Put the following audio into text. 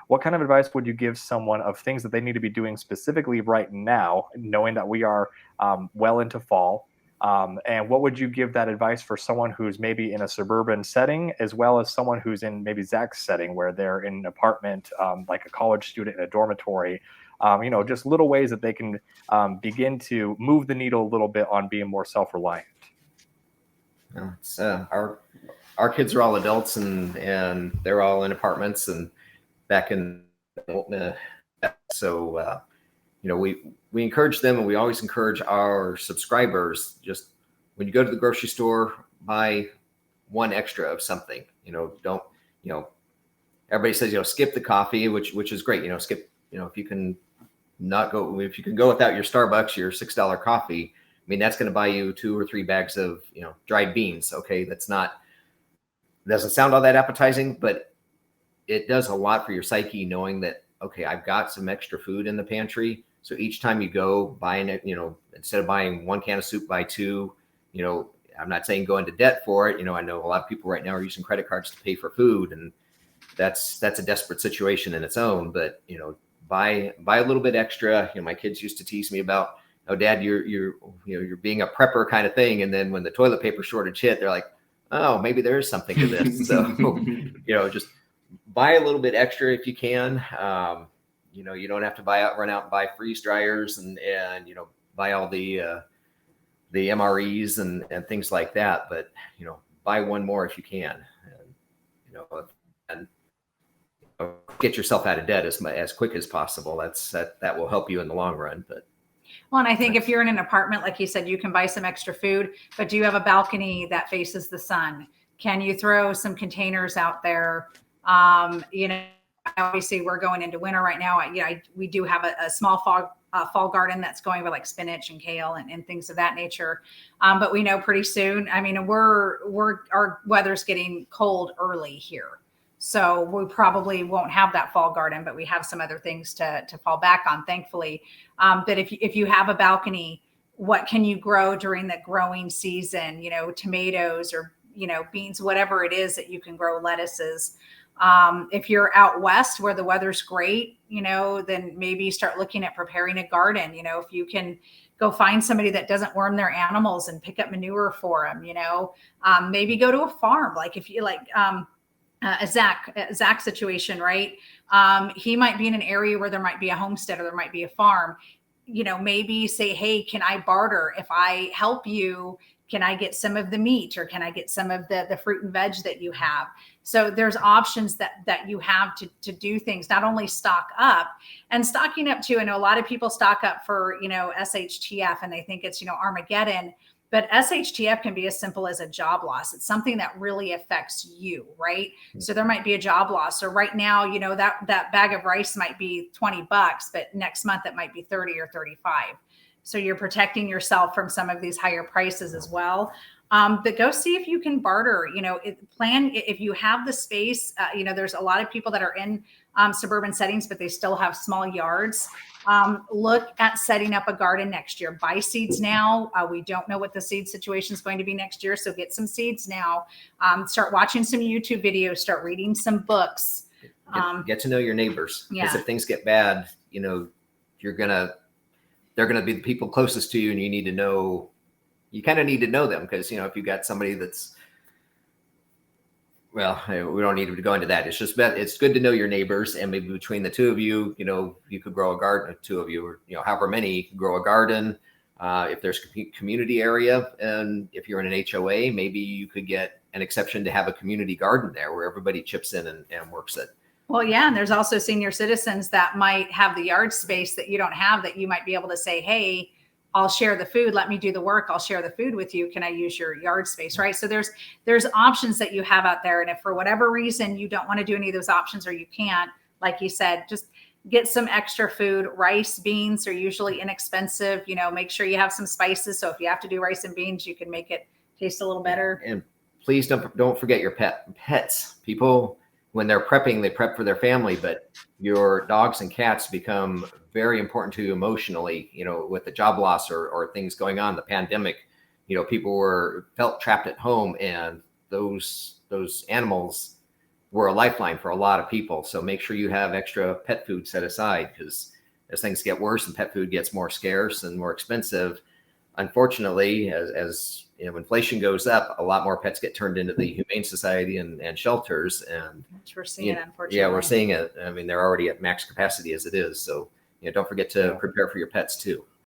what kind of advice would you give someone of things that they need to be doing specifically right now, knowing that we are well into fall? And what would you give that advice for someone who's maybe in a suburban setting, as well as someone who's in maybe Zach's setting, where they're in an apartment, like a college student in a dormitory? Just little ways that they can begin to move the needle a little bit on being more self-reliant. It's our kids are all adults, and they're all in apartments and back in so we encourage them, and we always encourage our subscribers, just when you go to the grocery store, buy one extra of something. Don't everybody says skip the coffee, which is great. Skip, if you can go without your Starbucks, your $6 coffee. I mean, that's going to buy you 2 or 3 bags of dried beans. Okay, doesn't sound all that appetizing, but it does a lot for your psyche, knowing that, okay, I've got some extra food in the pantry. So each time you go buying it, instead of buying 1 can of soup, buy 2. I'm not saying go into debt for it. I know a lot of people right now are using credit cards to pay for food, and that's a desperate situation in its own. But buy a little bit extra. My kids used to tease me about, oh, Dad, you're being a prepper kind of thing. And then when the toilet paper shortage hit, they're like, oh, maybe there is something to this. So just buy a little bit extra if you can. You don't have to run out and buy freeze dryers and buy all the MREs and things like that. But buy one more if you can, and get yourself out of debt as quick as possible. That will help you in the long run. But well, and I think if you're in an apartment, like you said, you can buy some extra food, but do you have a balcony that faces the sun? Can you throw some containers out there? Obviously we're going into winter right now. We do have a small fall garden that's going with like spinach and kale and things of that nature. But we know pretty soon, our weather's getting cold early here. So we probably won't have that fall garden, but we have some other things to fall back on, thankfully. But if you have a balcony, what can you grow during the growing season? Tomatoes or, beans, whatever it is that you can grow, lettuces. If you're out west where the weather's great, then maybe start looking at preparing a garden. If you can go find somebody that doesn't worm their animals and pick up manure for them, maybe go to a farm. Like if you like, a Zach situation, right? He might be in an area where there might be a homestead or there might be a farm. Maybe say, hey, can I barter? If I help you, can I get some of the meat, or can I get some of the fruit and veg that you have? So there's options that you have to do things, not only stock up and stocking up too. I know a lot of people stock up for, SHTF and they think it's, Armageddon. But SHTF can be as simple as a job loss. It's something that really affects you, right? So there might be a job loss. So right now, that bag of rice might be $20, but next month it might be 30 or 35. So you're protecting yourself from some of these higher prices as well. But go see if you can barter, plan if you have the space. There's a lot of people that are in suburban settings, but they still have small yards. Look at setting up a garden next year. Buy seeds now. We don't know what the seed situation is going to be next year. So get some seeds now. Start watching some YouTube videos. Start reading some books. Get to know your neighbors. Yeah. Because if things get bad, they're going to be the people closest to you, and you kind of need to know them. Because, if you've got somebody that's, well, we don't need to go into that. It's just, it's good to know your neighbors, and maybe between the two of you, you could grow a garden, two of you, or, however many, you can grow a garden. If there's a community area, and if you're in an HOA, maybe you could get an exception to have a community garden there where everybody chips in and works it. Well, yeah. And there's also senior citizens that might have the yard space that you don't have, that you might be able to say, hey, I'll share the food. Let me do the work. I'll share the food with you. Can I use your yard space? Right. So there's options that you have out there. And if for whatever reason you don't want to do any of those options, or you can't, like you said, just get some extra food. Rice, beans are usually inexpensive. Make sure you have some spices. So if you have to do rice and beans, you can make it taste a little better. And please don't forget your pets. People, when they're prepping, they prep for their family, but your dogs and cats become very important to you emotionally, with the job loss or things going on, the pandemic, people felt trapped at home, and those animals we're a lifeline for a lot of people. So make sure you have extra pet food set aside, because as things get worse and pet food gets more scarce and more expensive, unfortunately, as you know, inflation goes up, a lot more pets get turned into the Humane Society and shelters. And Which we're seeing, unfortunately. yeah, we're seeing it. I mean, they're already at max capacity as it is. So, you know, don't forget to prepare for your pets too.